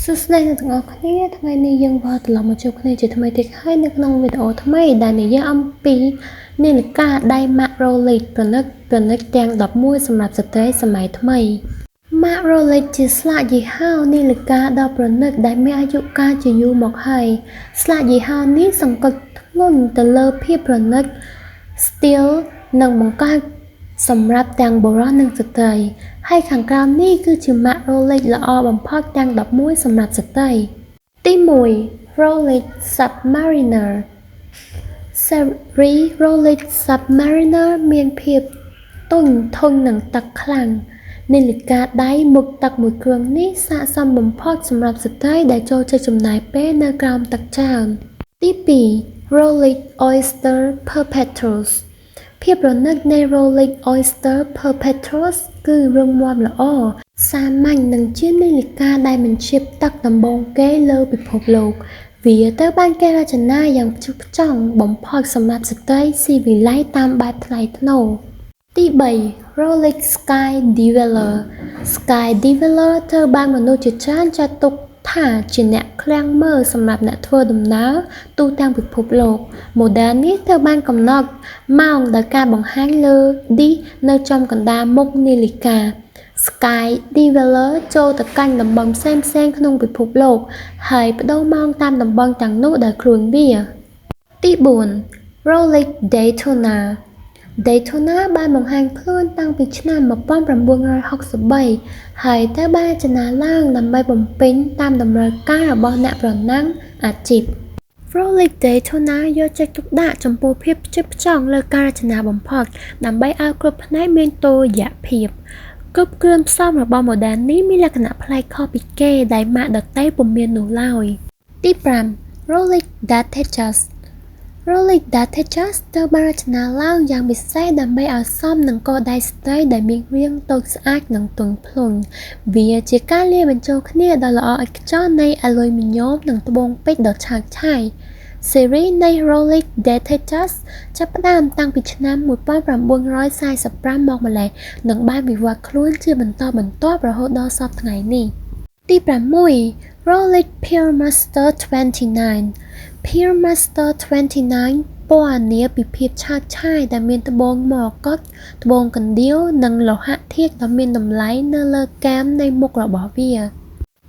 សួស្តីអ្នកទាំងអស់គ្នាថ្ងៃនេះយើងវិលត្រឡប់មកជួបគ្នាជាថ្មីទៀតហើយនៅក្នុងវីដេអូថ្មីដែលនិយាយអំពីនាឡិកាដៃ Marc Rolex ប្រណិតទាំង11សម្រាប់ស្ត្រីសម័យថ្មី Marc Rolex ជាស្លាកយីហោនាឡិកាដ៏ប្រណិតដែលមានអាយុកាលជាយូរមកហើយស្លាកយីហោនេះសង្កត់ធ្ងន់ទៅលើភាពប្រណិត Style និងបង្កើតសម្រាប់ទាំងបុរសនិងស្ត្រីហើយខាងក្រោមនេះគឺជា Marc Rolex ល្អបំផុតទាំង11សម្រាប់ស្ត្រីទី1 Rolex Submariner Series Rolex Submariner មានភាពទន់ធន់នឹងទឹកខ្លាំងនាឡិកាដៃមុខទឹកមួយគ្រឿងនេះស័ក្តិសមបំផុតសម្រាប់ស្ត្រីដែលចូលចិត្តចំណាយពេលនៅក្រោមទឹកច្រើនទី2 Rolex Oyster Perpetualភាពប្រណិតនៃ Rolex Oyster Perpetual គឺរឹងមាំល្អសាមញ្ញនិងជានាឡិកាដែលមិនឈាបទឹកដំបូងគេលើពិភពលោកវាត្រូវបានគេរចនាយ៉ាងផ្ចុះផ្ចង់បំផុតសម្រាប់ស្ត្រីស៊ីវិល័យតាមបែបថ្លៃថ្នូរទី3 Rolex Sky Dweller Sky Dweller ត្រូវបានមនុស្សជាច្រើនចាត់ទុកថាជាអ្នកឃ្លាំងមើលសម្រាប់អ្នកធ្វើដំណើរទូទាំងពិភពលោក model នេះត្រូវបានកំណត់ម៉ោងដោយការបង្ហាញលើ D នៅចំកណ្ដាលមុខនាឡិកា Sky Dweller ចូលទៅកាន់តំបន់ផ្សេងៗក្នុងពិភពលោកហើយបដូរម៉ោងតាមតំបន់ទាំងនោះដោយខ្លួនវាទី4 Rolex Daytona Daytona បានបង្ហាញខ្លួនតាំងពីឆ្នាំ1963ហើយត្រូវបានរចនាឡើងដើម្បីបំពេញតាមតម្រូវការរបស់អ្នកប្រណាំងអាជីព Rolex Daytona យកចិត្តទុកដាក់ចំពោះភាពផ្ចិតផ្ចង់លើការរចនាបំផុតដើម្បីឲ្យគ្រប់ផ្នែកមានតុល្យភាពគ្រប់គ្រឿងផ្សំរបស់ model នេះមានលក្ខណៈប្លែកខុសពីគេដែលម៉ាកដទៃពុំមាននោះឡើយទី5 Rolex Datejust Rolex Datejust ត្រូវបានរចនាឡើងយ៉ាងពិសេសដើម្បីឲ្យសមនឹងកដៃស្ត្រីដែលមានរាងតូចស្អាតនិងទន់ភ្លន់វាជាការលាយបញ្ចូលគ្នាដ៏ល្អឥតខ្ចោះនៃអាលុយមីញ៉ូមនិងត្បូងពេជ្រដ៏ឆើតឆាយ Series នៃ Rolex Datejust ចាប់ផ្ដើមតាំងពីឆ្នាំ1945មកម្ល៉េះនិងបានវិវត្តខ្លួនជាបន្តបន្ទាប់រហូតដល់សព្វថ្ងៃនេះទី6 Rolex Pearlmaster 29 Pearlmaster 29 ពណ៌នាពីភាពឆើតឆាយដែលមានត្បូងមរកតត្បូងកណ្ដៀវនិងលោហៈធាតុដ៏មានតម្លៃនៅលើគែមនៃមុខរបស់វា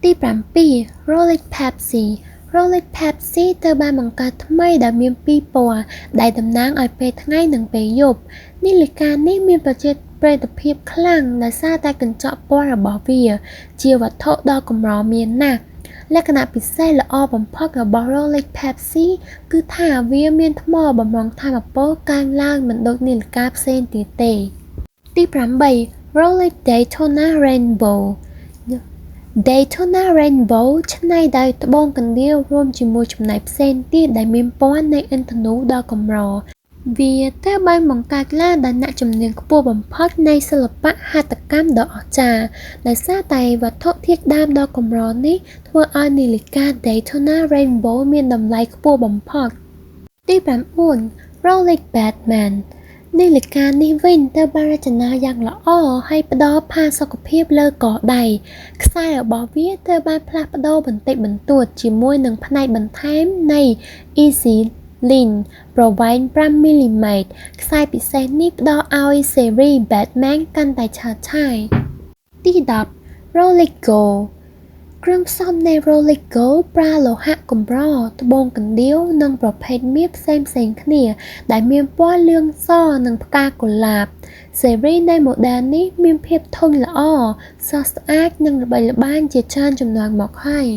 ទី7 Rolex Pepsi Rolex Pepsi ត្រូវបានបង្កើតថ្មីដែលមានពីរពណ៌ដែលតំណាងឲ្យពេលថ្ងៃនិងពេលយប់នាឡិកានេះមានប្រជាប្រិយភាពខ្លាំងដោយសារតែកញ្ចក់ពណ៌របស់វាជាវត្ថុដ៏កម្រមានណាស់លក្ខណៈពិសេសល្អបំផុតរបស់ Rolex Pepsi គឺថាវាមានថ្មបំរុងថាមពលកើនឡើងមិនដូចនាឡិកាផ្សេងទៀតទេទី8 Rolex Daytona Rainbow Daytona Rainbow ច្នៃដោយត្បូងកណ្ដៀវរួមជាមួយចំណែកផ្សេងទៀតដែលមានពណ៌នៃឥន្ធនូដ៏កម្រវាត្រូវបានបង្កើតឡើងដោយអ្នកជំនាញខ្ពស់បំផុតនៃសិល្បៈហត្ថកម្មដ៏អស្ចារ្យដោយសារតែវត្ថុធាតុដើមដ៏កម្រនេះធ្វើឲ្យនាឡិកា Daytona Rainbow មានតម្លៃខ្ពស់បំផុតទី9 Rolex Batman នាឡិកានេះវិញត្រូវបានរចនាយ៉ាងល្អហើយផ្ដល់ផាសុកភាពលើកដៃខ្សែរបស់វាត្រូវបានផ្លាស់ប្ដូរបន្តិចបន្តួចជាមួយនឹងផ្នែកបន្ថែមនៃ Easy Link ប្រវែង 5mm ខ្សែពិសេសនេះផ្ដល់ឲ្យ Series Batman កាន់តែឆើតឆាយទី10 Rolex Gold គ្រឿងផ្សំនៃ Rolex Gold ប្រើលោហៈកម្រត្បូងកណ្ដៀវនិងប្រភេទមាសផ្សេងៗគ្នាដែលមានពណ៌លឿងសនិងផ្កាកុលាប Series នៃ model នេះមានភាពធន់ល្អស្រស់ស្អាតនិងល្បីល្បាញជាច្រើនជំនាន់មកហើយ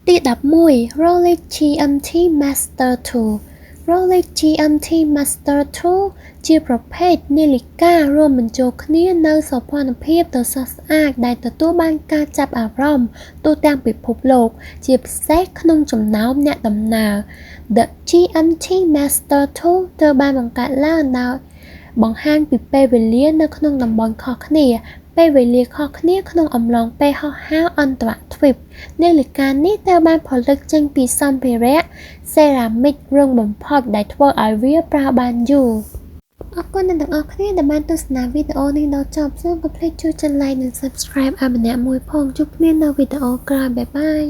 ទី11 Rolex GMT Master 2 Rolex GMT Master 2 ជាប្រភេទនាឡិការួមបញ្ចូលគ្នានូវសោភ័ណភាពដ៏ស្រស់ស្អាតដែលទទួលបានការចាប់អារម្មណ៍ទូទាំងពិភពលោកជាពិសេសក្នុងចំណោមអ្នកដំណើរ The GMT Master 2 ត្រូវបានបង្កើតឡើងដោយបង្ហាញពីពេលវេលានៅក្នុងតំបន់ខុសគ្នាពេលវេលាខុសគ្នាក្នុងអំឡុងពេលហោះហើរអន្តរទ្វីបនាឡិកានេះត្រូវបានផលិតចេញពីសម្ភារៈសេរ៉ាមិចរឹងបំផុតដែលធ្វើឲ្យវាប្រើបានយូរអរគុណអ្នកទាំងអស់គ្នាដែលបានទស្សនាវីដេអូនេះដល់ចប់សូមកុំភ្លេចជួយចុច like និង subscribe ឲ្យម្នាក់មួយផងជួបគ្នានៅវីដេអូក្រោយបាយបាយ